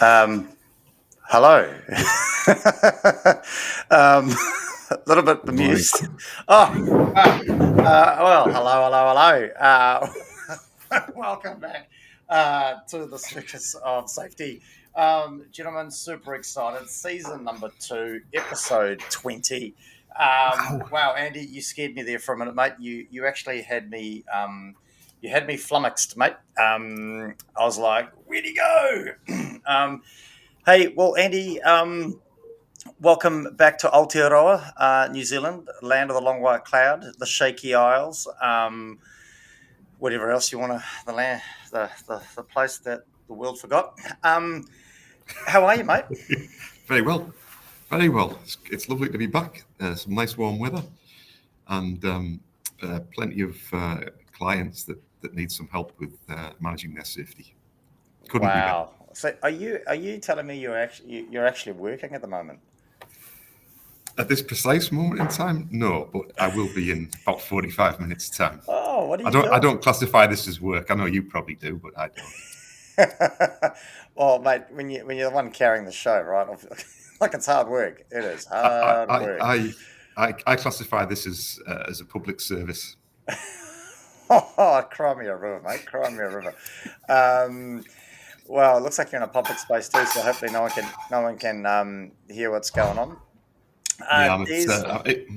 Um, Hello. A little bit Good morning. bemused. Well, hello. Welcome back to the Circus of Safety. Gentlemen, super excited. Season number 2, episode 20. Wow. Wow, Andy, you scared me there for a minute, mate. You actually had me flummoxed, mate. I was like, where'd he go? Hey, well, Andy, welcome back to Aotearoa, New Zealand, land of the long white cloud, the shaky isles, whatever else you want to, the land, the place that the world forgot. How are you, mate? Very well. Very well. It's lovely to be back. Some nice warm weather and plenty of clients that need some help with managing their safety. Couldn't be better. Wow. So, are you telling me you're actually working at the moment? At this precise moment in time, no, but I will be in about 45 minutes' time. Oh, what are I you don't I doing? don't classify this as work. I know you probably do, but I Well, mate, when you're the one carrying the show, right? Like it's hard work. It is don't. hard work. I classify this as a public service. Oh, cry me a river, mate. Cry me a river. Um, well, it looks like you're in a public space too, so hopefully no one can hear what's going on. Yeah, I'm at, Des, it,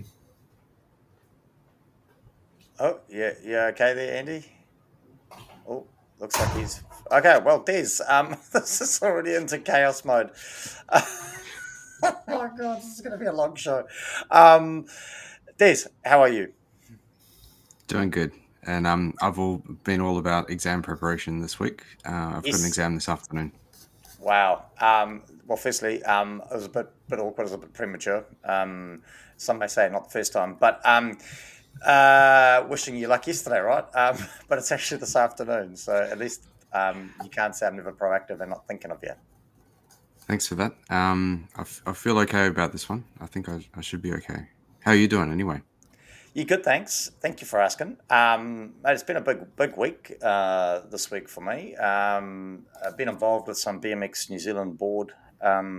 oh yeah, okay there, Andy. Oh, looks like he's okay. Well, Des, this is already into chaos mode. Oh my God, this is going to be a long show. Um, Des, how are you? Doing good. And I've been all about exam preparation this week. I've got an Yes. exam this afternoon. Wow. Well, firstly, it was a bit awkward, it was a bit premature. Some may say not the first time, but wishing you luck yesterday, right? But it's actually this afternoon, so at least you can't say I'm never proactive and not thinking of you. Thanks for that. I feel okay about this one. I think I should be okay. How are you doing anyway? You good? Thanks. Thank you for asking. Mate, it's been a big week this week for me. I've been involved with some BMX New Zealand board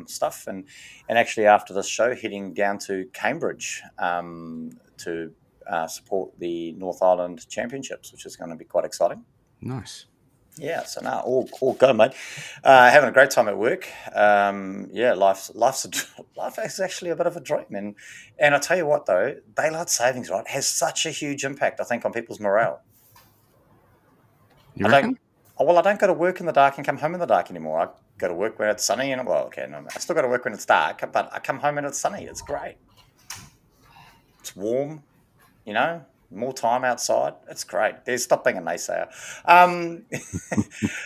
stuff, and actually after this show, heading down to Cambridge to support the North Island Championships, which is going to be quite exciting. Nice. Yeah, so now all go, mate. Having a great time at work. Yeah, life is actually a bit of a dream, and I tell you what though, daylight savings right has such a huge impact. I think on people's morale. You I reckon? don't. Oh, well, I don't go to work in the dark and come home in the dark anymore. I go to work when it's sunny, and well, okay, no, I still go to work when it's dark, but I come home and it's sunny. It's great. It's warm. More time outside. It's great. There's stop being a naysayer. Um,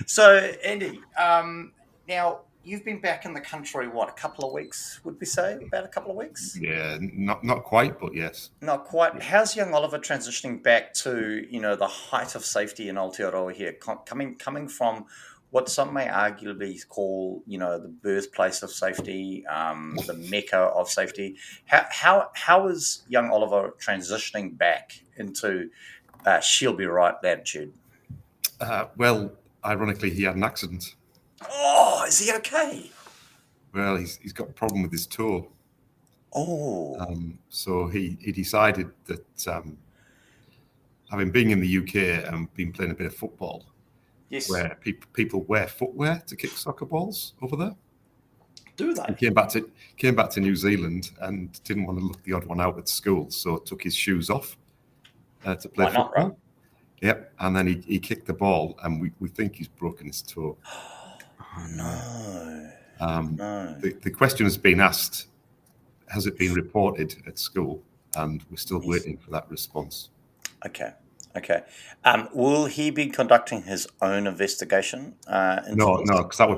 so, Andy, now you've been back in the country, what, a couple of weeks, would we say? About a couple of weeks? yeah, not quite, but yes. Not quite. How's young Oliver transitioning back to, the height of safety in Aotearoa here, coming from what some may arguably call, the birthplace of safety, the mecca of safety. How is young Oliver transitioning back into she'll be right latitude? Well, ironically, he had an accident. Oh, is he okay? Well, he's got a problem with his toe. Oh, So he decided that having been in the UK and been playing a bit of football, yes. where people wear footwear to kick soccer balls over there, Do he they? came back to New Zealand and didn't want to look the odd one out at school, so took his shoes off to play Why not, football. right? Yep, and then he kicked the ball, and we think he's broken his toe. Oh, no. No. The question has been asked: has it been reported at school? And we're still Yes. waiting for that response. Okay. Will he be conducting his own investigation into No, this? because that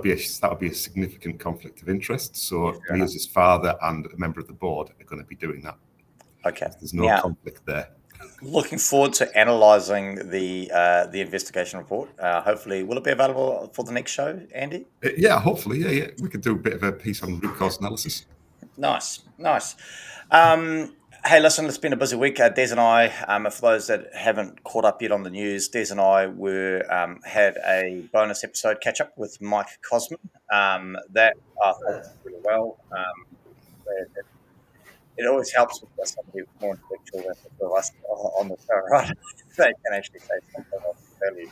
would be a significant conflict of interest. So Fair me enough. as his father and a member of the board are going to be doing that. Okay. There's no Now, conflict there. looking forward to analysing the investigation report. Hopefully, will it be available for the next show, Andy? Yeah, hopefully, yeah. We could do a bit of a piece on root cause analysis. Nice. Hey, listen, it's been a busy week. Des and I, for those that haven't caught up yet on the news, Des and I had a bonus episode catch up with Mike Cosman, That I thought went really well. It always helps when there's somebody more intellectual than the two of us on the show, right? They can actually say something of value.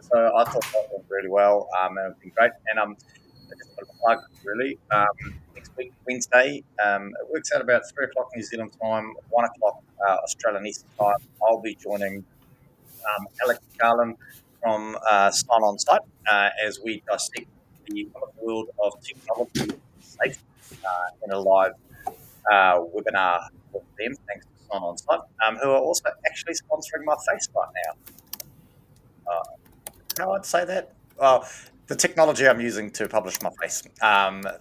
So I thought that went really well, and it's been great. And just a bit of a plug, really. Next week, Wednesday, it works out about 3 o'clock New Zealand time, 1 o'clock Australian Eastern time. I'll be joining Alex Garland from Sign On Site as we dissect the wonderful world of technology safety in a live webinar with them, thanks to Sign On Site, who are also actually sponsoring my face right now. How I'd say that? Well, the technology I'm using to publish my face,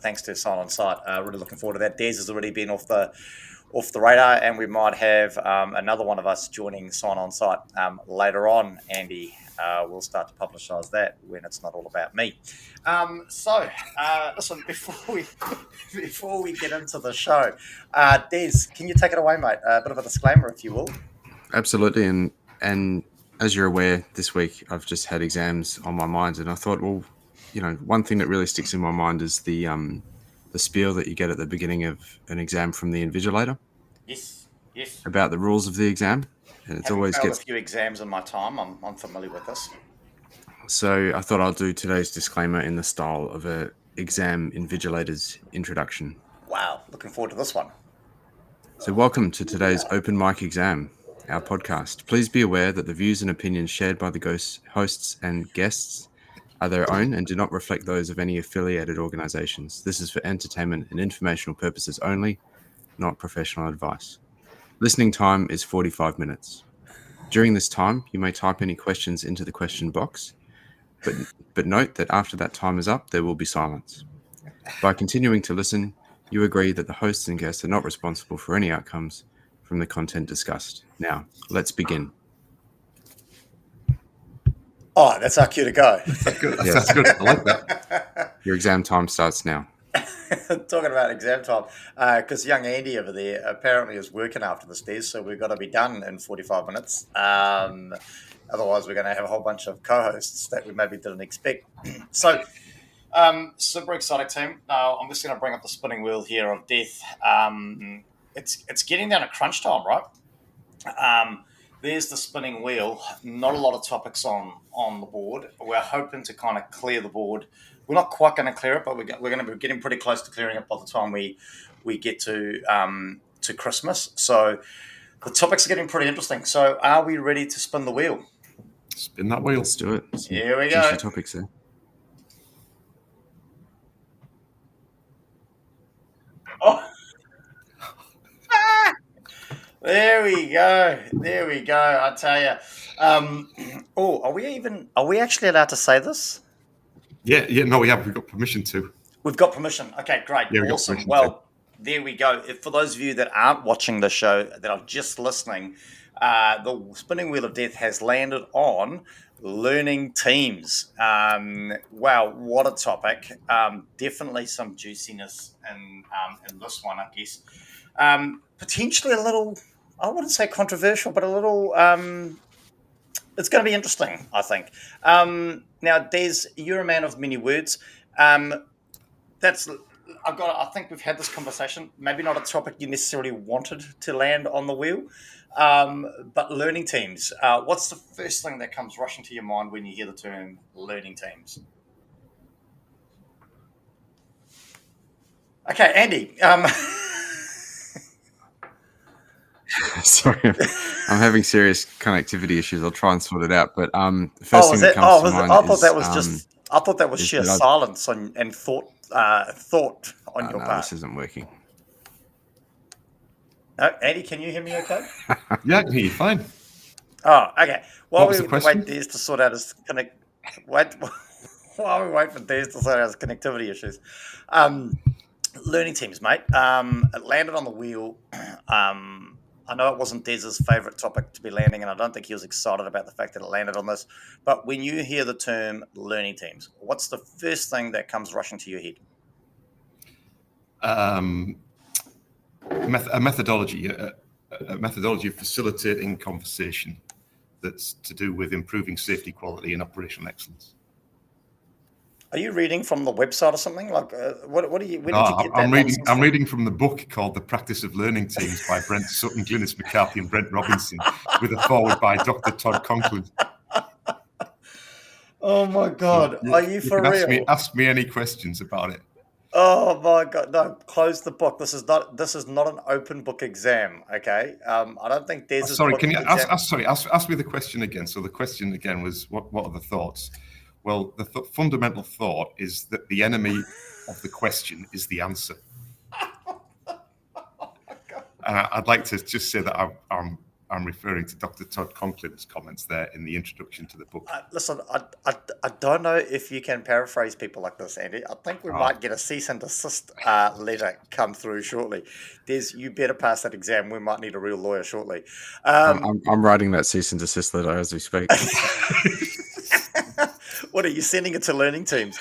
thanks to Sign On Site. Really looking forward to that. Des has already been off the radar, and we might have another one of us joining Sign On Site later on, Andy. We'll start to publicise that when it's not all about me. Listen, before we get into the show, Des, can you take it away, mate? A bit of a disclaimer, if you will. Absolutely, and as you're aware, this week I've just had exams on my mind, and I thought, well, one thing that really sticks in my mind is the spiel that you get at the beginning of an exam from the invigilator. Yes. About the rules of the exam, and it's always failed a few exams in my time. I'm familiar with this. So I thought I'll do today's disclaimer in the style of a exam invigilator's introduction. Wow, looking forward to this one. So welcome to today's open mic exam, our podcast. Please be aware that the views and opinions shared by the hosts and guests are their own and do not reflect those of any affiliated organizations. This is for entertainment and informational purposes only, not professional advice. Listening time is 45 minutes. During this time, you may type any questions into the question box, but note that after that time is up, there will be silence. By continuing to listen, you agree that the hosts and guests are not responsible for any outcomes from the content discussed. Now, let's begin. Oh, that's our cue to go. That's good. That's good. I like that. Your exam time starts now. Talking about exam time, because young Andy over there apparently is working after this day, so we've got to be done in 45 minutes. Otherwise, we're going to have a whole bunch of co-hosts that we maybe didn't expect. So, super exciting team. Now, I'm just going to bring up the spinning wheel here of death. It's getting down to crunch time, right? There's the spinning wheel. Not a lot of topics on the board. We're hoping to kind of clear the board. We're not quite going to clear it, but we're going to be getting pretty close to clearing it by the time we get to Christmas. So the topics are getting pretty interesting. So are we ready to spin the wheel? Spin that wheel. Let's do it. Here we go. Topics there. Oh. There we go. I tell you. Are we actually allowed to say this? Yeah. No, we have. We've got permission to. We've got permission. Okay, great. Yeah, awesome. Well, there we go. For those of you that aren't watching the show, that are just listening, the spinning wheel of death has landed on learning teams. Wow, what a topic. Definitely some juiciness in this one, I guess. Potentially a little, I wouldn't say controversial, but a little, it's going to be interesting, I think. Now, Des, you're a man of many words. I think we've had this conversation, maybe not a topic you necessarily wanted to land on the wheel, but learning teams. What's the first thing that comes rushing to your mind when you hear the term learning teams? Okay, Andy. Sorry, I'm having serious connectivity issues. I'll try and sort it out. But the first thing that comes to mind I thought that was sheer silence and thought on your part. This isn't working. No, Andy, can you hear me okay? Yeah, I can hear you fine. Oh, okay. While we wait for Des to sort out his connectivity issues. Learning teams, mate. It landed on the wheel. I know it wasn't Des's favourite topic to be landing, and I don't think he was excited about the fact that it landed on this. But when you hear the term learning teams, what's the first thing that comes rushing to your head? A methodology of facilitating conversation that's to do with improving safety, quality, and operational excellence. Are you reading from the website or something? Like, what are you? Where No, did you get that I'm reading. nonsense I'm from? reading from the book called "The Practice of Learning Teams" by Brent Sutton, Glynis McCarthy, and Brent Robinson, with a foreword by Dr. Todd Conklin. Oh my So God, are you you for can real? ask me any questions about it. Oh my God, no! Close the book. This is not an open book exam. Okay, I don't think Des's Sorry, book can you exam. ask me the question again? So the question again was, what are the thoughts? Well, the fundamental thought is that the enemy of the question is the answer. I'd like to just say that I'm referring to Dr. Todd Conklin's comments there in the introduction to the book. Listen, I don't know if you can paraphrase people like this, Andy. I think we might get a cease and desist letter come through shortly. Des, you better pass that exam. We might need a real lawyer shortly. I'm writing that cease and desist letter as we speak. What are you sending it to learning teams?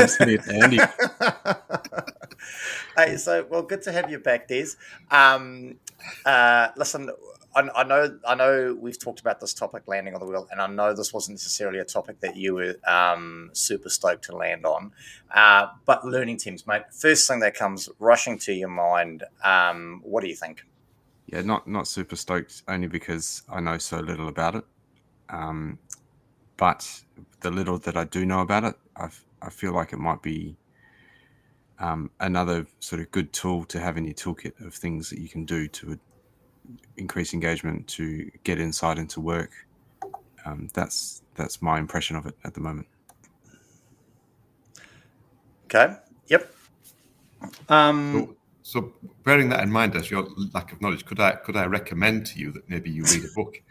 Send it to Andy. Hey, so well, good to have you back, Des. Listen, I know we've talked about this topic, landing on the wheel, and I know this wasn't necessarily a topic that you were super stoked to land on. But learning teams, mate. First thing that comes rushing to your mind. What do you think? Yeah, not super stoked, only because I know so little about it. But the little that I do know about it, I feel like it might be another sort of good tool to have in your toolkit of things that you can do to increase engagement, to get insight into work. That's my impression of it at the moment. Okay. Yep. So bearing that in mind, as your lack of knowledge, could I recommend to you that maybe you read a book?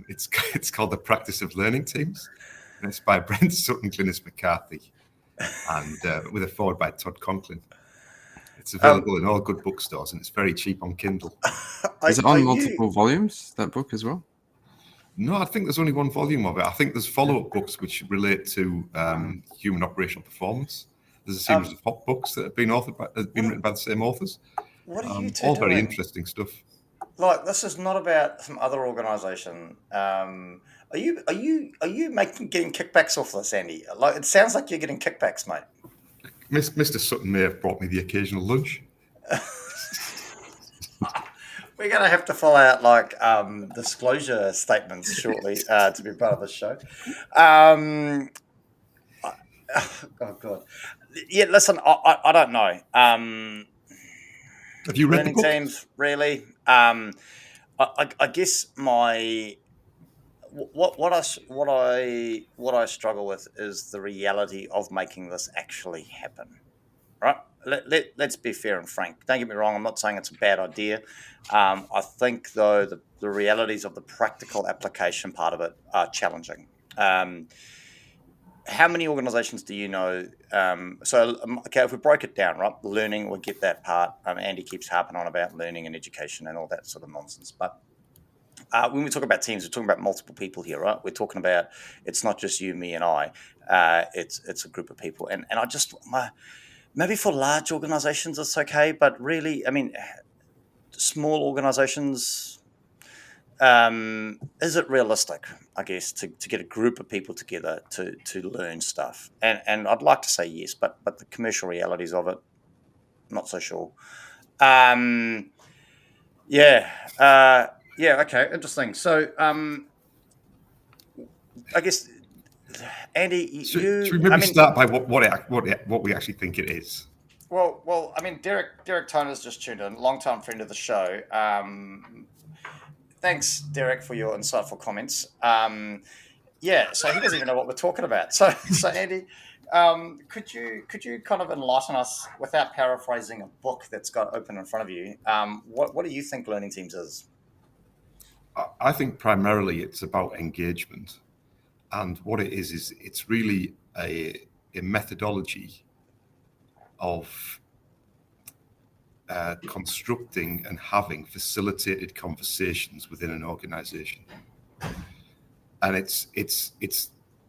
It's called The Practice of Learning Teams, and it's by Brent Sutton, Glynis McCarthy, and with a foreword by Todd Conklin. It's available in all good bookstores, and it's very cheap on Kindle. Is it on multiple volumes, that book as well? No, I think there's only one volume of it. I think there's follow-up books which relate to human operational performance. There's a series of hot books that have been written by the same authors. What are you two all doing? very interesting stuff. Like, this is not about some other organisation. Are you getting kickbacks off this, Andy? Like, it sounds like you're getting kickbacks, mate. Mr. Sutton may have brought me the occasional lunch. We're going to have to fill out like disclosure statements shortly to be part of the show. Oh God, yeah. Listen, I don't know. Have you read learning the book? teams really? I guess what I struggle with is the reality of making this actually happen. Right? Let's be fair and frank. Don't get me wrong. I'm not saying it's a bad idea. I think, though, the realities of the practical application part of it are challenging. How many organisations do you know? Okay, if we broke it down, right, learning, we'll get that part. Andy keeps harping on about learning and education and all that sort of nonsense. But when we talk about teams, we're talking about multiple people here, right? We're talking about, it's not just you, me, and I. It's a group of people. And I just... maybe for large organizations it's okay, but really, I mean, small organizations, is it realistic, I guess, to get a group of people together to learn stuff? And I'd like to say yes, but the commercial realities of it, not so sure. Okay, interesting. So I guess, Andy, should we maybe start by what we actually think it is? Well, I mean, Derek Toner's just tuned in, longtime friend of the show. Thanks, Derek, for your insightful comments. So he doesn't even know what we're talking about. So Andy, could you kind of enlighten us without paraphrasing a book that's got open in front of you? What do you think learning teams is? I think primarily it's about engagement, and what it is it's really a methodology of constructing and having facilitated conversations within an organization, and it's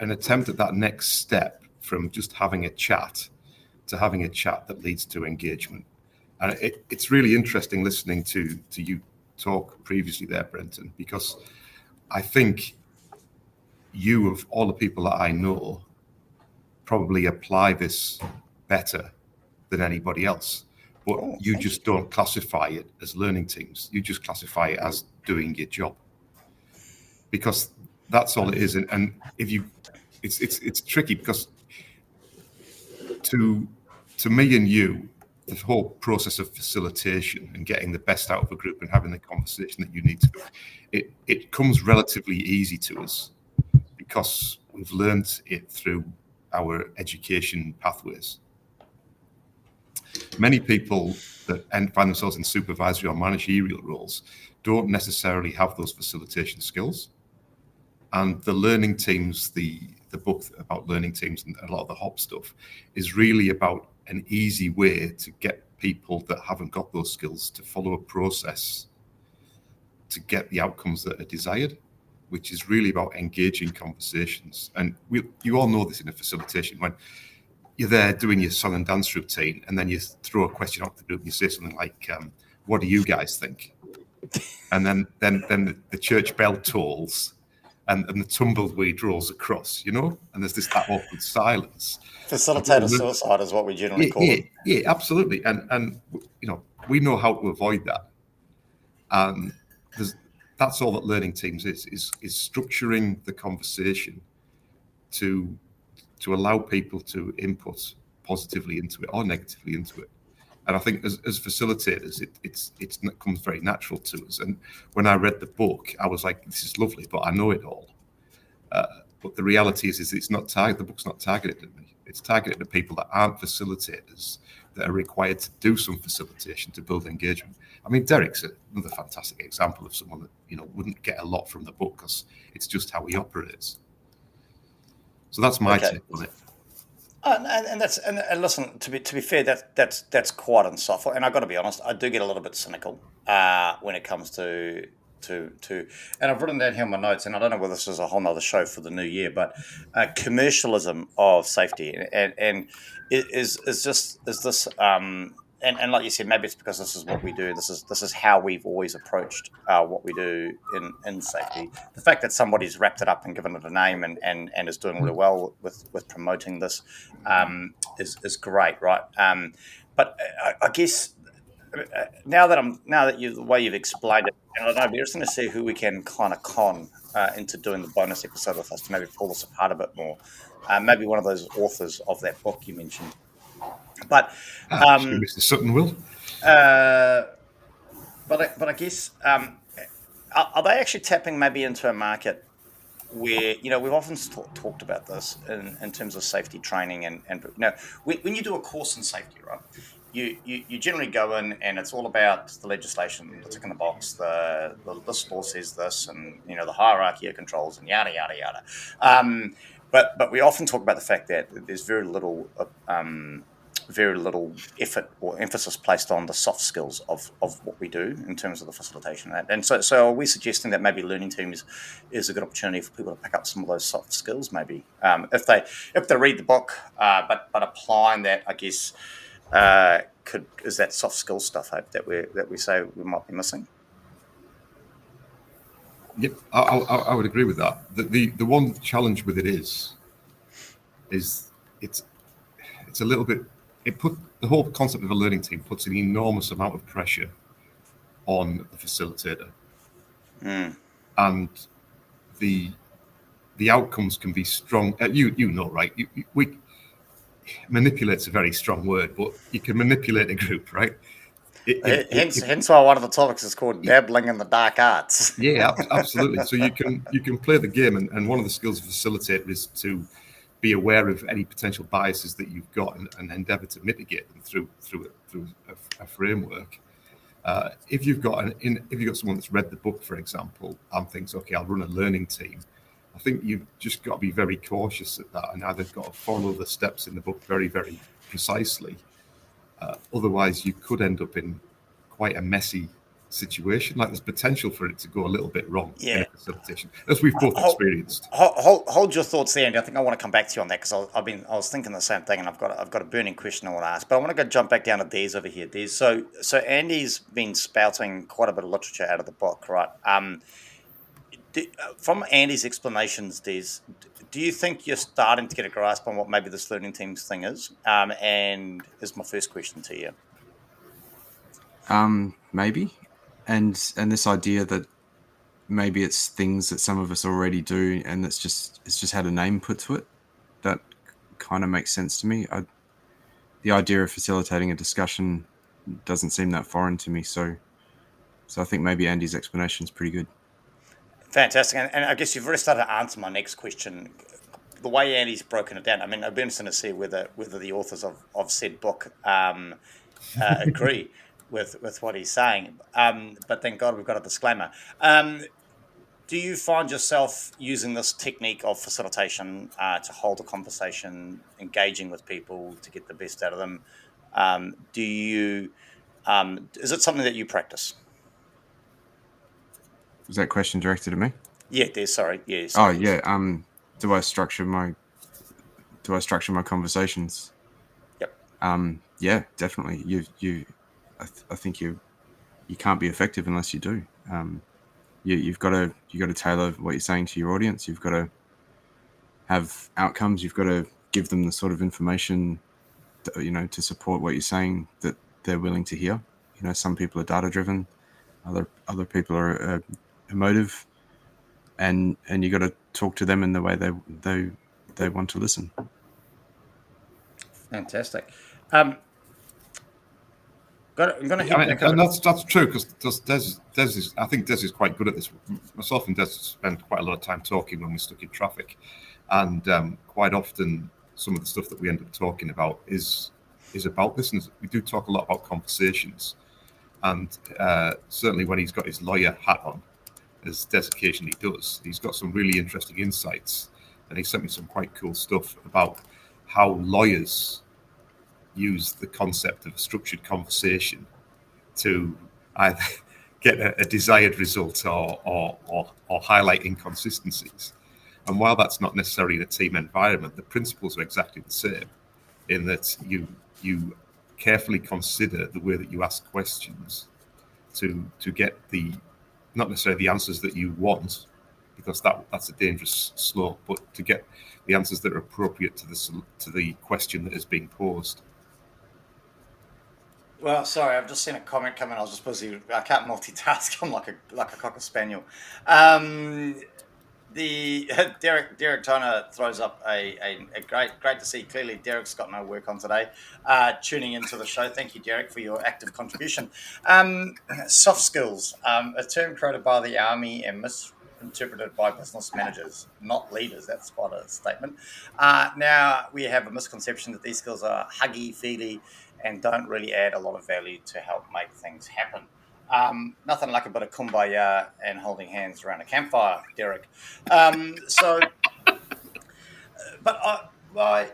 an attempt at that next step from just having a chat to having a chat that leads to engagement. And it's really interesting listening to you talk previously there, Brenton, because I think you, of all the people that I know, probably apply this better than anybody else. But you just don't classify it as learning teams. You just classify it as doing your job, because that's all it is. And if you, it's tricky, because to me and you, the whole process of facilitation and getting the best out of a group and having the conversation that you need to, it comes relatively easy to us because we've learned it through our education pathways. Many people that find themselves in supervisory or managerial roles don't necessarily have those facilitation skills. And the learning teams, the book about learning teams and a lot of the HOP stuff is really about an easy way to get people that haven't got those skills to follow a process to get the outcomes that are desired, which is really about engaging conversations. And you all know this in a facilitation, when you're there doing your song and dance routine, and then you throw a question out to the group and you say something like, what do you guys think? And then the church bell tolls and the tumbleweed rolls across, you know, and there's that awkward silence. Facilitator suicide is what we generally call it. Yeah, absolutely. And you know, we know how to avoid that. And that's all that learning teams is structuring the conversation to allow people to input positively into it or negatively into it. And I think as facilitators, it comes very natural to us. And when I read the book, I was like, this is lovely, but I know it all. But the reality is it's not the book's not targeted at me. It's targeted at people that aren't facilitators, that are required to do some facilitation to build engagement. I mean, Derek's another fantastic example of someone that, you know, wouldn't get a lot from the book because it's just how he operates. So that's my take on it. And listen, to be fair, that's quite insightful. And I've got to be honest, I do get a little bit cynical when it comes to and I've written down here in my notes, and I don't know whether this is a whole nother show for the new year, but commercialism of safety, and is this and like you said, maybe it's because this is what we do. This is how we've always approached what we do in safety. The fact that somebody's wrapped it up and given it a name and is doing really well with promoting this is great, right? But I guess now that the way you've explained it, and I don't know, it'd be interesting to see who we can kind of con into doing the bonus episode with us to maybe pull this apart a bit more. Maybe one of those authors of that book you mentioned. But Mr. Sutton will. But I guess are they actually tapping maybe into a market where, you know, we've often talked about this in terms of safety training and you know, when you do a course in safety, right? You generally go in and it's all about the legislation, the tick in the box, this law says this, and you know the hierarchy of controls and yada yada yada. But we often talk about the fact that there's very little effort or emphasis placed on the soft skills of what we do in terms of the facilitation. And so are we suggesting that maybe learning teams is a good opportunity for people to pick up some of those soft skills, maybe if they read the book, but applying that, I guess. Is that soft skill stuff, Hope, that we say we might be missing? Yep, I would agree with that. The one challenge with it is it's a little bit. The whole concept of a learning team puts an enormous amount of pressure on the facilitator, and the outcomes can be strong. You know, right? Manipulate's a very strong word, but you can manipulate a group, right? Hence why one of the topics is called dabbling in the dark arts. Yeah, absolutely. So you can play the game, and one of the skills of a facilitator is to be aware of any potential biases that you've got and endeavour to mitigate them through a framework. If you've got someone that's read the book, for example, and thinks, okay, I'll run a learning team, I think you've just got to be very cautious at that, and either got to follow the steps in the book very, very precisely. Otherwise, you could end up in quite a messy situation. Like there's potential for it to go a little bit wrong in a facilitation, as we've both experienced. Hold your thoughts there, Andy. I think I want to come back to you on that because I was thinking the same thing, and I've got a burning question I want to ask. But I want to jump back down to Des over here. Des, so Andy's been spouting quite a bit of literature out of the book, right? From Andy's explanations, Des, do you think you're starting to get a grasp on what maybe this learning teams thing is? And is my first question to you. Maybe, and this idea that maybe it's things that some of us already do, and it's just had a name put to it. That kind of makes sense to me. The idea of facilitating a discussion doesn't seem that foreign to me. So I think maybe Andy's explanation is pretty good. Fantastic. And I guess you've already started to answer my next question. The way Andy's broken it down, I mean, I'd be interested to see whether the authors of said book agree with what he's saying. But thank God we've got a disclaimer. Do you find yourself using this technique of facilitation to hold a conversation, engaging with people to get the best out of them? Is it something that you practice? Was that question directed at me? Yeah, sorry. Yeah. Oh yeah. Do I structure my conversations? Yep. Yeah, definitely. I think you can't be effective unless you do. You've got to tailor what you're saying to your audience. You've got to have outcomes. You've got to give them the sort of information, to support what you're saying that they're willing to hear. Some people are data driven, other people are emotive, and you got to talk to them in the way they want to listen. Fantastic. I'm going to hit back. And that's true, because I think Des is quite good at this. Myself and Des spend quite a lot of time talking when we're stuck in traffic, and quite often some of the stuff that we end up talking about is about this. And we do talk a lot about conversations, and certainly when he's got his lawyer hat on, as Des occasionally does, he's got some really interesting insights, and he sent me some quite cool stuff about how lawyers use the concept of a structured conversation to either get a desired result or highlight inconsistencies. And while that's not necessarily in a team environment, the principles are exactly the same, in that you carefully consider the way that you ask questions to get not necessarily the answers that you want, because that's a dangerous slope, but to get the answers that are appropriate to the question that is being posed. Well, sorry, I've just seen a comment come in. I was just busy. I can't multitask. I'm like a cocker spaniel. The Derek Toner throws up a great to see. Clearly, Derek's got no work on today. Tuning into the show. Thank you, Derek, for your active contribution. Soft skills, a term created by the Army and misinterpreted by business managers, not leaders. That's quite a statement. Now we have a misconception that these skills are huggy, feely, and don't really add a lot of value to help make things happen. Nothing like a bit of kumbaya and holding hands around a campfire, Derek. But my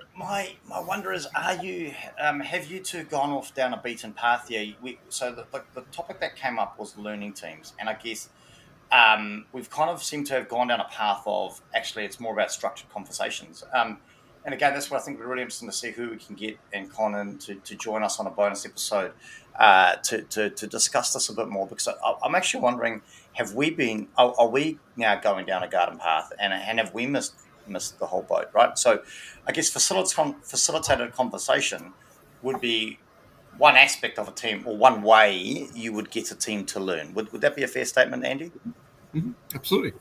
wonder is, have you two gone off down a beaten path here? So the topic that came up was learning teams, and I guess we've kind of seemed to have gone down a path of, actually it's more about structured conversations. And again, that's what I think we're really interested to see who we can get and Conan to join us on a bonus episode to discuss this a bit more, because I'm actually wondering, are we now going down a garden path, and have we missed the whole boat, right? So I guess facilitated conversation would be one aspect of a team, or one way you would get a team to learn. Would that be a fair statement, Andy? Mm-hmm. Absolutely.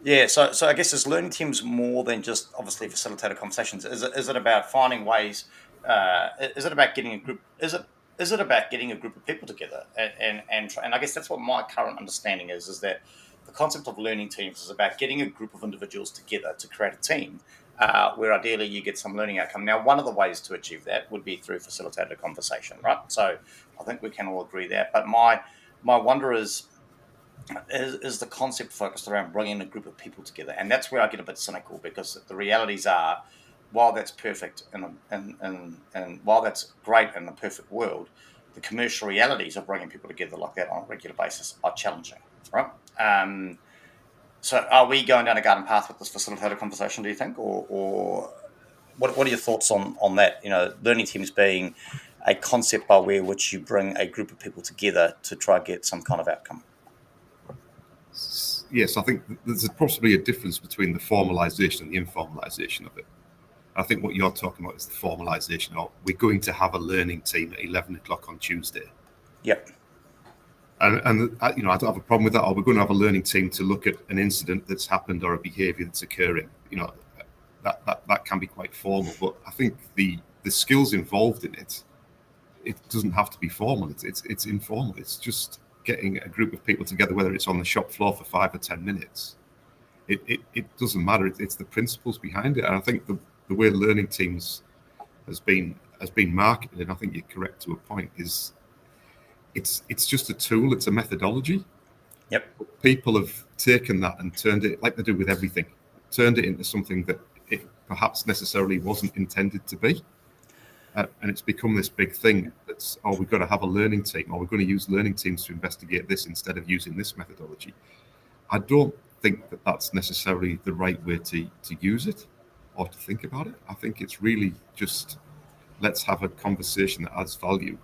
Yeah, so I guess is learning teams more than just obviously facilitated conversations? Is it about finding ways? Is it about getting a group? Is it about getting a group of people together? And I guess that's what my current understanding is that the concept of learning teams is about getting a group of individuals together to create a team, where ideally you get some learning outcome. Now, one of the ways to achieve that would be through facilitated conversation, right? So I think we can all agree there. But my wonder is the concept focused around bringing a group of people together, and that's where I get a bit cynical, because the realities are, while that's perfect and while that's great in the perfect world, the commercial realities of bringing people together like that on a regular basis are challenging, right? So are we going down a garden path with this facilitated conversation, do you think, or what are your thoughts on that? Learning teams being a concept by which you bring a group of people together to try and get some kind of outcome. yes, I think there's possibly a difference between the formalisation and the informalisation of it. I think what you're talking about is the formalisation of we're going to have a learning team at 11 o'clock on Tuesday. Yep. And I don't have a problem with that. Or we're going to have a learning team to look at an incident that's happened or a behaviour that's occurring. That can be quite formal. But I think the skills involved in it doesn't have to be formal. It's informal. It's just getting a group of people together, whether it's on the shop floor for 5 or 10 minutes. It doesn't matter. It's the principles behind it. And I think the way learning teams has been marketed, and I think you're correct to a point, is it's just a tool. It's a methodology. Yep. People have taken that and turned it, like they do with everything, turned it into something that it perhaps necessarily wasn't intended to be. And it's become this big thing that's, we've got to have a learning team, or we're going to use learning teams to investigate this instead of using this methodology. I don't think that that's necessarily the right way to use it or to think about it. I think it's really just, let's have a conversation that adds value.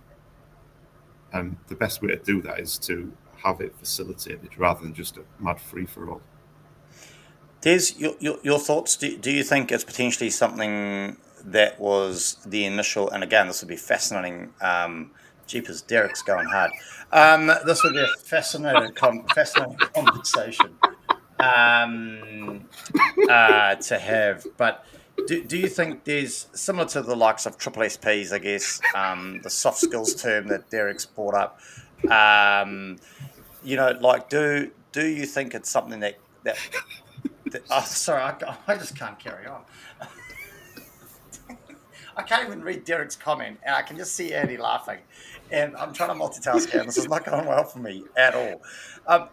And the best way to do that is to have it facilitated rather than just a mad free-for-all. Des, your thoughts? Do you think it's potentially something that was the initial, and again, this would be fascinating. Jeepers, Derek's going hard. This would be a fascinating conversation to have. But do you think there's, similar to the likes of triple SPs, I guess, the soft skills term that Derek's brought up, do you think it's something that sorry, I just can't carry on. I can't even read Derek's comment, and I can just see Andy laughing. And I'm trying to multitask here, and this is not going well for me at all.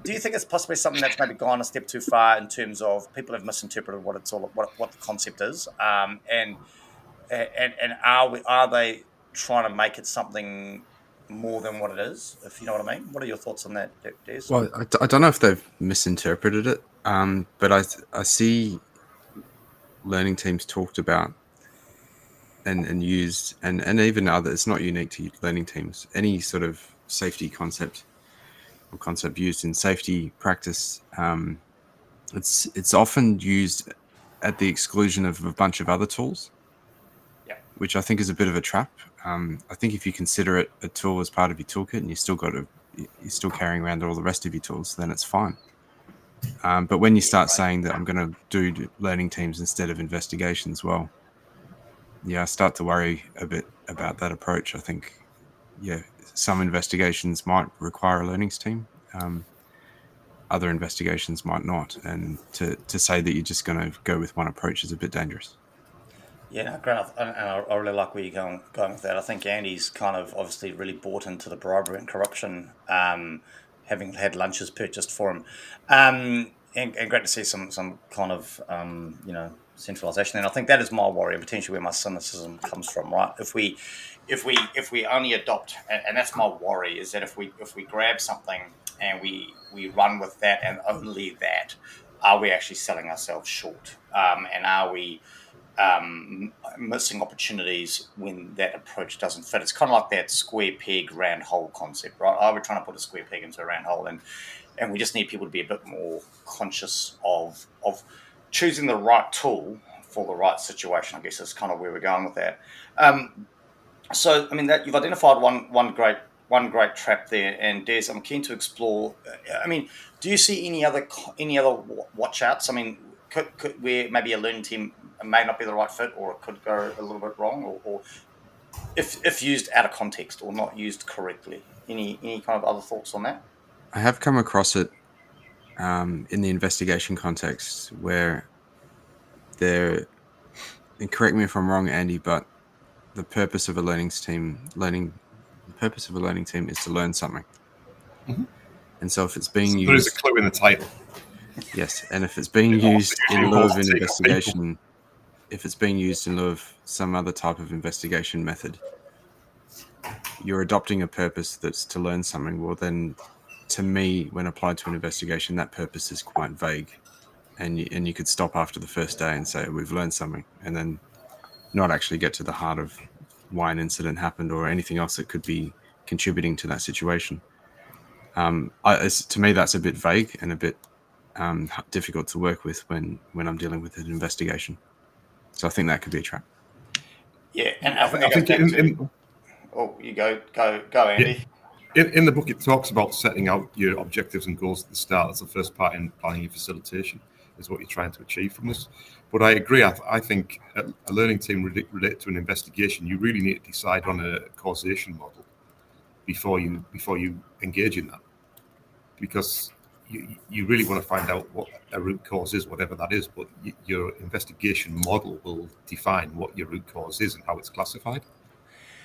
Do you think it's possibly something that's maybe gone a step too far in terms of people have misinterpreted what the concept is, and are they trying to make it something more than what it is? If you know what I mean. What are your thoughts on that, Des? Well, I don't know if they've misinterpreted it, but I see learning teams talked about and used, and even other. It's not unique to learning teams. Any sort of safety concept or concept used in safety practice, it's often used at the exclusion of a bunch of other tools, which I think is a bit of a trap. I think if you consider it a tool as part of your toolkit, and you're still carrying around all the rest of your tools, then it's fine. But when you start saying that I'm going to do learning teams instead of investigations, well, yeah, I start to worry a bit about that approach. I think, some investigations might require a learnings team. Other investigations might not. And to say that you're just going to go with one approach is a bit dangerous. Yeah, no, great. And I really like where you're going with that. I think Andy's kind of obviously really bought into the bribery and corruption, having had lunches purchased for him. And great to see some kind of, centralisation. And I think that is my worry, and potentially where my cynicism comes from, right? If we only adopt, and that's my worry, is that if we grab something and we run with that and only that, are we actually selling ourselves short? And are we missing opportunities when that approach doesn't fit? It's kind of like that square peg, round hole concept, right? We're trying to put a square peg into a round hole, and we just need people to be a bit more conscious of choosing the right tool for the right situation. I guess is kind of where we're going with that. So, I mean, that you've identified one great trap there, and Des, I'm keen to explore. I mean, do you see any other watch outs? I mean, could where maybe a learning team may not be the right fit, or it could go a little bit wrong, or if used out of context or not used correctly? Any kind of other thoughts on that? I have come across it in the investigation context where and correct me if I'm wrong, Andy, but the purpose of a learning team is to learn something. Mm-hmm. And so if it's being used, there is a clue in the title. Yes, and if it's being used in lieu of an investigation, if it's being used in lieu of some other type of investigation method, you're adopting a purpose that's to learn something. Well, then, to me, when applied to an investigation, that purpose is quite vague, and you could stop after the first day and say we've learned something, and then not actually get to the heart of why an incident happened or anything else that could be contributing to that situation. To me, that's a bit vague and a bit difficult to work with when I'm dealing with an investigation. So I think that could be a trap. Yeah, and I think that I goes think back to. Oh, you go, Andy. in the book, it talks about setting out your objectives and goals at the start. That's the first part in planning your facilitation, is what you're trying to achieve from this. But I agree. I think a learning team related to an investigation, you really need to decide on a causation model before you engage in that, because you really want to find out what a root cause is, whatever that is. But your investigation model will define what your root cause is and how it's classified.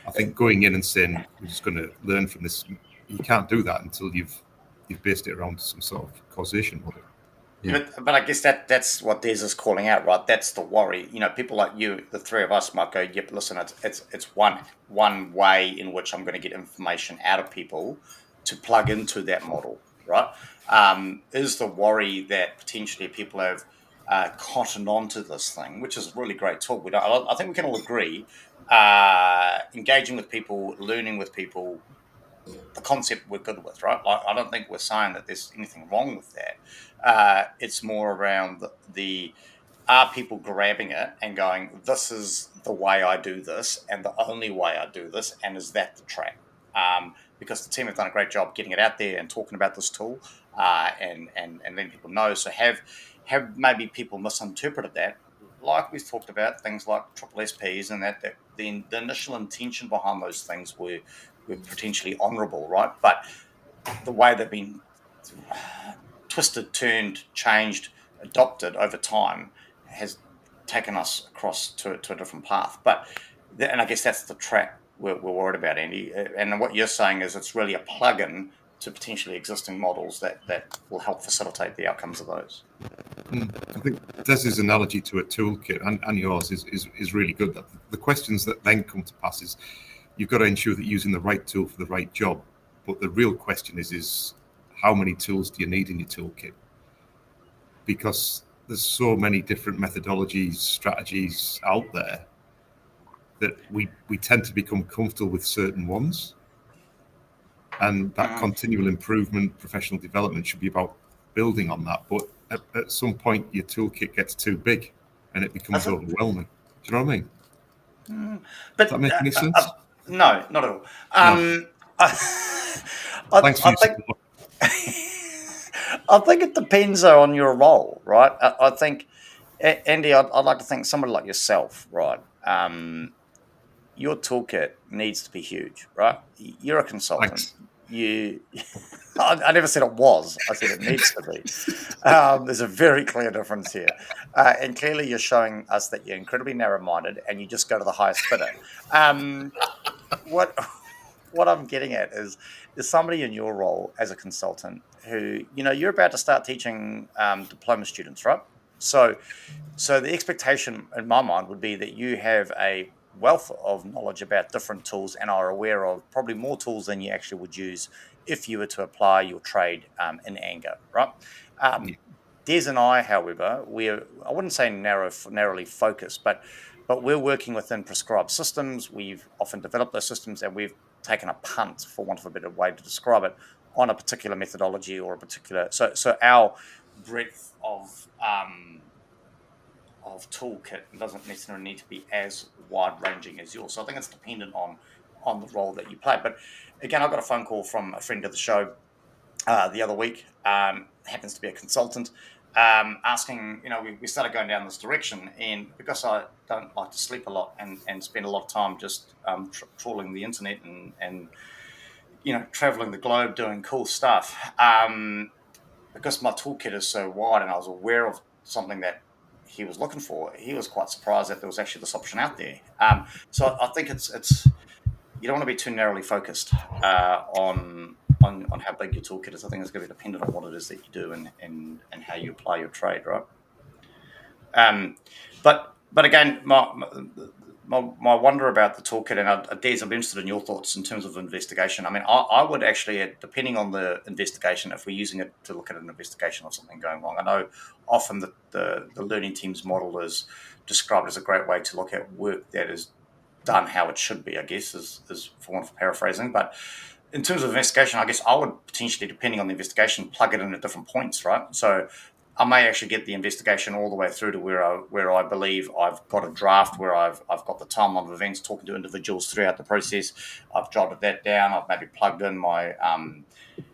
I think going in and saying we're just going to learn from this, you can't do that until you've based it around some sort of causation model. Yeah. But I guess that's what Des is calling out, right? That's the worry. People like you, the three of us, might go, "Yep, listen, it's one way in which I'm going to get information out of people to plug into that model, right?" Is the worry that potentially people have cottoned onto this thing, which is a really great tool. I think we can all agree, engaging with people, learning with people, the concept we're good with, right? Like, I don't think we're saying that there's anything wrong with that. It's more around the are people grabbing it and going, "This is the way I do this, and the only way I do this," and is that the track? Because the team have done a great job getting it out there and talking about this tool, and letting people know. So have maybe people misinterpreted that, like we've talked about things like triple SPs, and that the initial intention behind those things were potentially honourable, right? But the way they've been twisted, turned, changed, adopted over time has taken us across to a different path. And I guess that's the track we're worried about, Andy. And what you're saying is it's really a plug-in to potentially existing models that will help facilitate the outcomes of those. I think Des's analogy to a toolkit and yours is really good. The questions that then come to pass is you've got to ensure that you're using the right tool for the right job. But the real question is how many tools do you need in your toolkit? Because there's so many different methodologies, strategies out there that we tend to become comfortable with certain ones. And that continual improvement, professional development should be about building on that. But at some point, your toolkit gets too big and it becomes overwhelming. Do you know what I mean? But Does that make any sense? No, not at all. No. Thanks for your support. I think it depends though on your role, right? I think, Andy, I'd like to think somebody like yourself, right? Your toolkit needs to be huge, right? You're a consultant. Thanks. I never said it was. I said it needs to be. There's a very clear difference here. And clearly you're showing us that you're incredibly narrow-minded and you just go to the highest bidder. What I'm getting at is somebody in your role as a consultant who, you're about to start teaching diploma students, right? So the expectation in my mind would be that you have a wealth of knowledge about different tools and are aware of probably more tools than you actually would use if you were to apply your trade in anger, right? Des and I, however, I wouldn't say narrowly focused, but we're working within prescribed systems. We've often developed those systems and we've taken a punt, for want of a better way to describe it, on a particular methodology or a particular. So our breadth of toolkit doesn't necessarily need to be as wide-ranging as yours. So I think it's dependent on the role that you play. But again, I got a phone call from a friend of the show the other week, happens to be a consultant, asking, we started going down this direction. And because I don't like to sleep a lot and spend a lot of time just trawling the internet and traveling the globe doing cool stuff, because my toolkit is so wide and I was aware of something that he was looking for, he was quite surprised that there was actually this option out there. So I think it's you don't want to be too narrowly focused on how big your toolkit is. I think it's going to be dependent on what it is that you do and how you apply your trade, right? But again, my wonder about the toolkit, and Des, I'm interested in your thoughts in terms of investigation. I mean, I would actually, depending on the investigation, if we're using it to look at an investigation of something going wrong, I know often the learning teams model is described as a great way to look at work that is done how it should be, I guess, is for want of paraphrasing. But in terms of investigation, I guess I would potentially, depending on the investigation, plug it in at different points, right? So I may actually get the investigation all the way through to where I believe I've got a draft where I've got the timeline of events, talking to individuals throughout the process. I've jotted that down. I've maybe plugged in my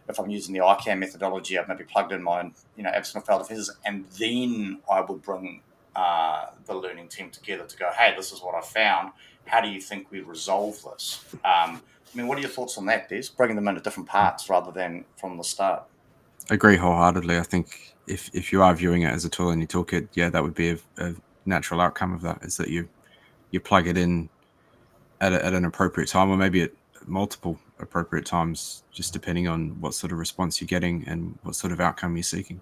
if I'm using the ICAM methodology, I've maybe plugged in my absent or failed offences, and then I would bring the learning team together to go, hey, this is what I found. How do you think we resolve this? I mean, what are your thoughts on that, Des? Bringing them into different parts rather than from the start. Agree wholeheartedly. I think if you are viewing it as a tool in your toolkit, yeah, that would be a natural outcome of that, is that you plug it in at an appropriate time, or maybe at multiple appropriate times, just depending on what sort of response you're getting and what sort of outcome you're seeking.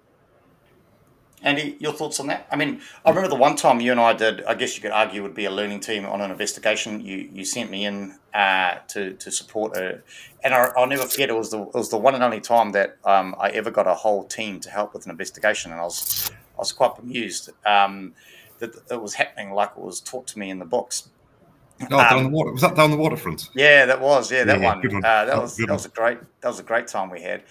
Andy, your thoughts on that? I mean, I remember the one time you and I did, I guess you could argue would be a learning team on an investigation. You sent me in to support it. And I'll never forget, it was the one and only time that I ever got a whole team to help with an investigation. And I was quite bemused that it was happening like it was taught to me in the books. No, down the water. Was that down the waterfront? Yeah, that was. Yeah, that one. Good one. That was a great time we had.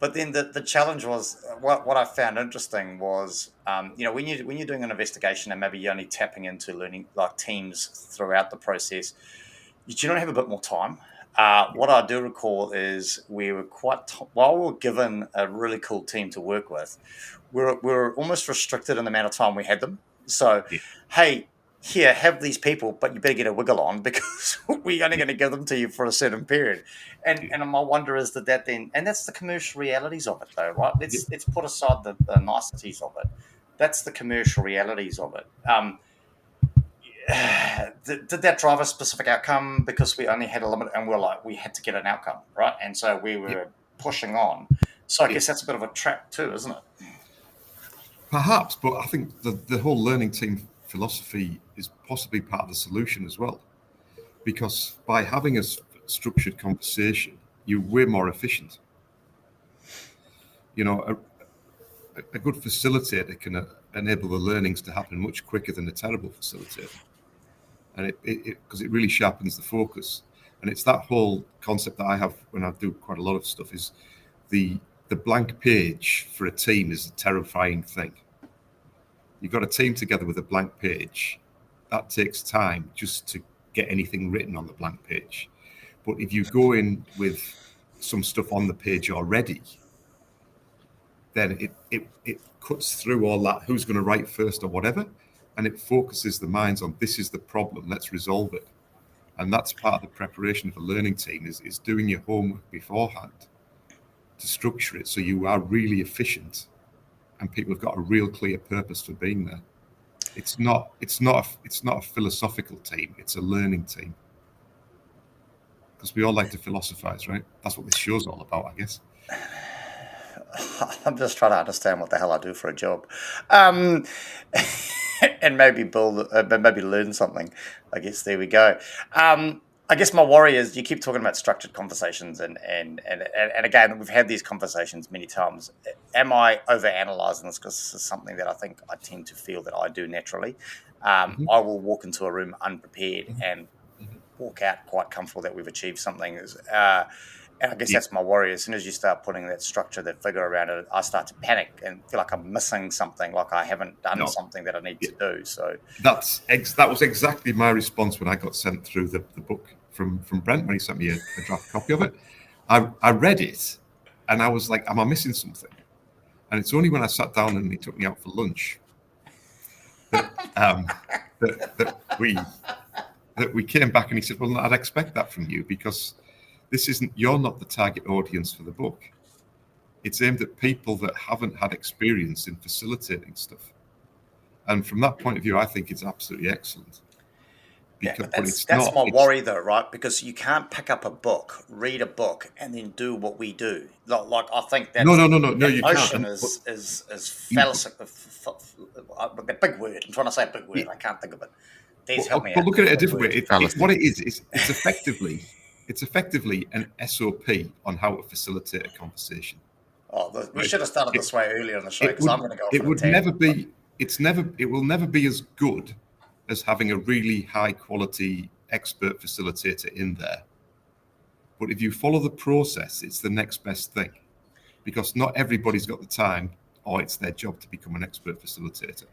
But then the challenge was, what I found interesting was, when you're doing an investigation and maybe you're only tapping into learning like teams throughout the process, you don't have a bit more time. What I do recall is we were while we were given a really cool team to work with, we're almost restricted in the amount of time we had them. So, hey, here, have these people, but you better get a wiggle on because we're only going to give them to you for a certain period. And my wonder is that then, and that's the commercial realities of it, though, right? Let's put aside the niceties of it. That's the commercial realities of it. Did that drive a specific outcome because we only had a limit and we had to get an outcome, right? And so we were pushing on. So I guess that's a bit of a trap too, isn't it? Perhaps, but I think the whole learning team philosophy is possibly part of the solution as well, because by having a structured conversation, you're way more efficient. A good facilitator can enable the learnings to happen much quicker than a terrible facilitator, and because it really sharpens the focus. And it's that whole concept that I have when I do quite a lot of stuff, is the blank page for a team is a terrifying thing. You've got a team together with a blank page. That takes time just to get anything written on the blank page. But if you go in with some stuff on the page already, then it cuts through all that, who's going to write first or whatever, and it focuses the minds on, this is the problem, let's resolve it. And that's part of the preparation of a learning team, is doing your homework beforehand to structure it so you are really efficient and people have got a real clear purpose for being there. It's not a philosophical team, it's a learning team. Because we all like to philosophize, right? That's what this show's all about, I guess. I'm just trying to understand what the hell I do for a job. And maybe maybe learn something. I guess there we go. I guess my worry is you keep talking about structured conversations, and again, we've had these conversations many times. Am I overanalyzing this? Because this is something that I think I tend to feel that I do naturally. I will walk into a room unprepared and walk out quite comfortable that we've achieved something. And I guess that's my worry. As soon as you start putting that structure, that figure around it, I start to panic and feel like I'm missing something, like I haven't done something that I need to do. So that was exactly my response when I got sent through the book from Brent, when he sent me a draft copy of it. I read it and I was like, am I missing something? And it's only when I sat down and he took me out for lunch that we came back and he said, well, I'd expect that from you, because you're not the target audience for the book. It's aimed at people that haven't had experience in facilitating stuff. And from that point of view, I think it's absolutely excellent. That's my worry, though, right? Because you can't pick up a book, read a book, and then do what we do. Like I think that no, you notion can't. is fallacious. A big word. I'm trying to say a big word. I can't think of it. Help me out. But look at it a different way. What it is it's effectively an SOP on how to facilitate a conversation. Oh, we should have started this way earlier in the show, because I'm going to go. It will never be as good as having a really high quality expert facilitator in there. But if you follow the process, it's the next best thing, because not everybody's got the time or it's their job to become an expert facilitator.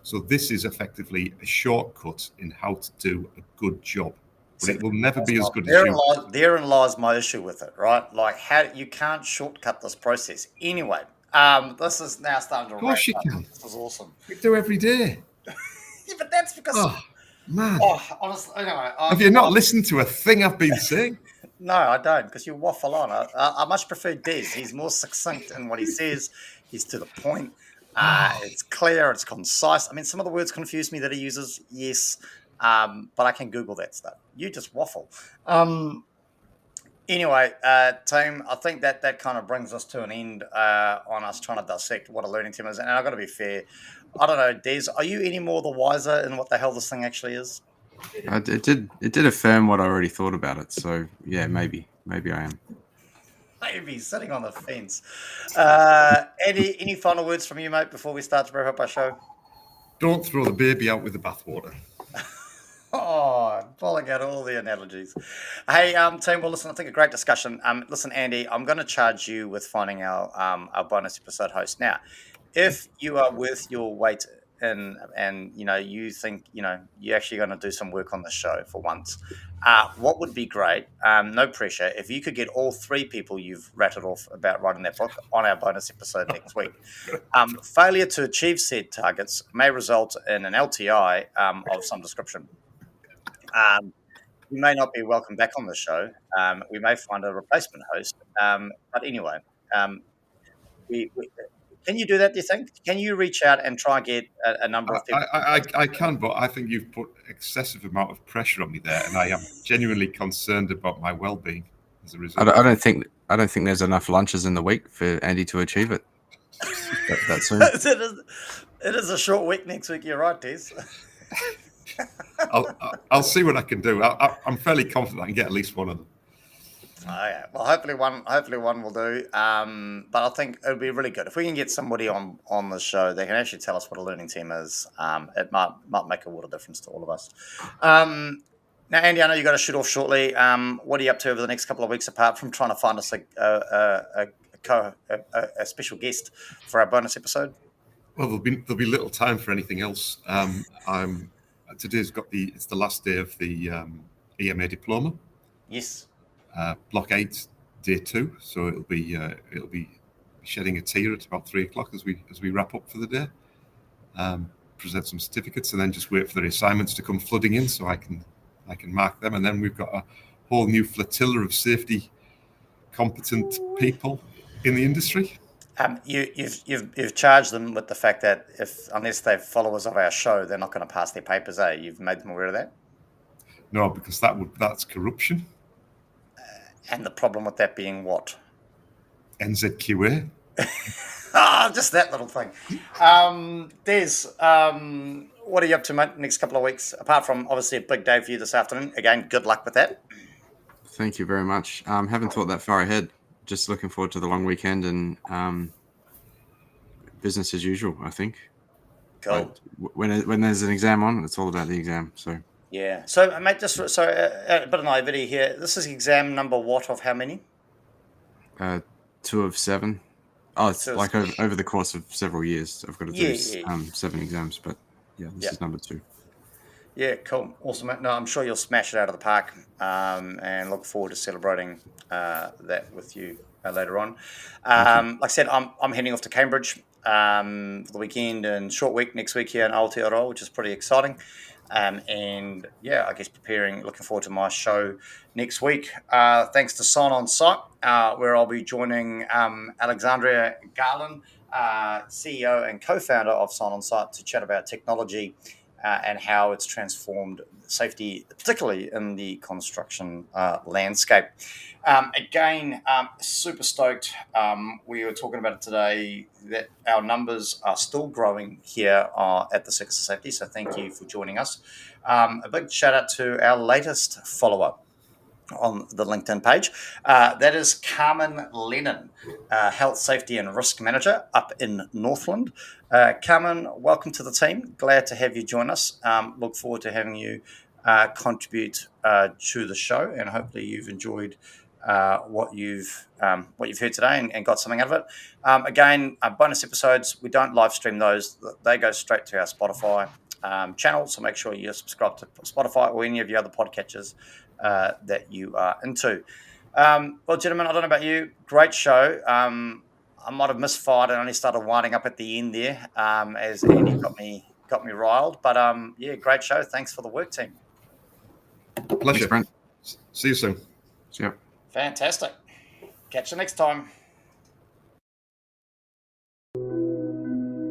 So this is effectively a shortcut in how to do a good job, but it will never be as good as you. Therein lies my issue with it, right? Like, how you can't shortcut this process. Anyway, this is now starting to Of course wrap you up. can. This is awesome. We do every day. Yeah, but that's because, Oh, man. honestly, anyway. Have you not listened to a thing I've been saying? No, I don't, because you waffle on. I much prefer Des. He's more succinct in what he says. He's to the point. It's clear. It's concise. I mean, some of the words confuse me that he uses. Yes, but I can Google that stuff. You just waffle. Anyway, team, I think that kind of brings us to an end on us trying to dissect what a learning team is. And I've got to be fair. I don't know, Des, are you any more the wiser in what the hell this thing actually is? It did affirm what I already thought about it. So yeah, maybe I am. Maybe sitting on the fence. Any final words from you, mate, before we start to wrap up our show? Don't throw the baby out with the bathwater. Oh, pulling out all the analogies. Hey, team, well, listen, I think a great discussion. Listen, Andy, I'm going to charge you with finding our bonus episode host. Now, if you are worth your weight in, and, you think, you're actually going to do some work on the show for once, what would be great, no pressure, if you could get all three people you've rattled off about writing that book on our bonus episode next week. Failure to achieve said targets may result in an LTI of some description. You may not be welcome back on the show. We may find a replacement host. But anyway, can you do that, do you think? Can you reach out and try and get a number of people? I can, but I think you've put excessive amount of pressure on me there, and I am genuinely concerned about my well-being as a result. I don't think there's enough lunches in the week for Andy to achieve it. That soon. It is a short week next week. You're right, Des. I'll see what I can do. I'm fairly confident I can get at least one of them. Oh, yeah. Well, hopefully one will do. But I think it would be really good if we can get somebody on the show. They can actually tell us what a learning team is. It might make a world of difference to all of us. Now, Andy, I know you got to shoot off shortly. What are you up to over the next couple of weeks, apart from trying to find us a special guest for our bonus episode? Well, there'll be little time for anything else. It's the last day of the EMA diploma. Yes. Block 8, day 2. So it'll be shedding a tear at about 3:00 as we wrap up for the day. Present some certificates and then just wait for the assignments to come flooding in so I can mark them. And then we've got a whole new flotilla of safety competent people in the industry. You've charged them with the fact that unless they're followers of our show, they're not going to pass their papers. You've made them aware of that. No, because that's corruption. And the problem with that being what? NZQA. Just that little thing. Des, what are you up to, mate, next couple of weeks? Apart from obviously a big day for you this afternoon. Again, good luck with that. Thank you very much. Haven't thought that far ahead. Just looking forward to the long weekend and business as usual, I think. Cool. When there's an exam on, it's all about the exam. So yeah. So, mate, just a bit of naivety here. This is exam number what of how many? 2 of 7. Oh, it's like over the course of several years. I've got to do 7 exams, but this is number 2. Yeah, cool. Awesome, mate. No, I'm sure you'll smash it out of the park and look forward to celebrating that with you later on. Like I said, I'm heading off to Cambridge for the weekend and short week next week here in Aotearoa, which is pretty exciting. And I guess looking forward to my show next week. Thanks to Son on Site, where I'll be joining Alexandria Garland, CEO and co-founder of Son on Site, to chat about technology and how it's transformed safety, particularly in the construction landscape. Again, super stoked. We were talking about it today that our numbers are still growing here at the Sector Safety. So thank you for joining us. A big shout out to our latest follower on the LinkedIn page. That is Carmen Lennon, Health, Safety and Risk Manager up in Northland. Carmen, welcome to the team. Glad to have you join us. Look forward to having you contribute to the show, and hopefully you've enjoyed what you've heard today and got something out of it. Again, bonus episodes, we don't live stream those; they go straight to our Spotify channel. So make sure you're subscribed to Spotify or any of your other podcatchers that you are into. Well, gentlemen, I don't know about you. Great show. I might have misfired and only started winding up at the end there, as Andy got me riled. But yeah, great show. Thanks for the work, team. Pleasure. Thanks, Brent. See you soon. Yeah. Fantastic. Catch you next time.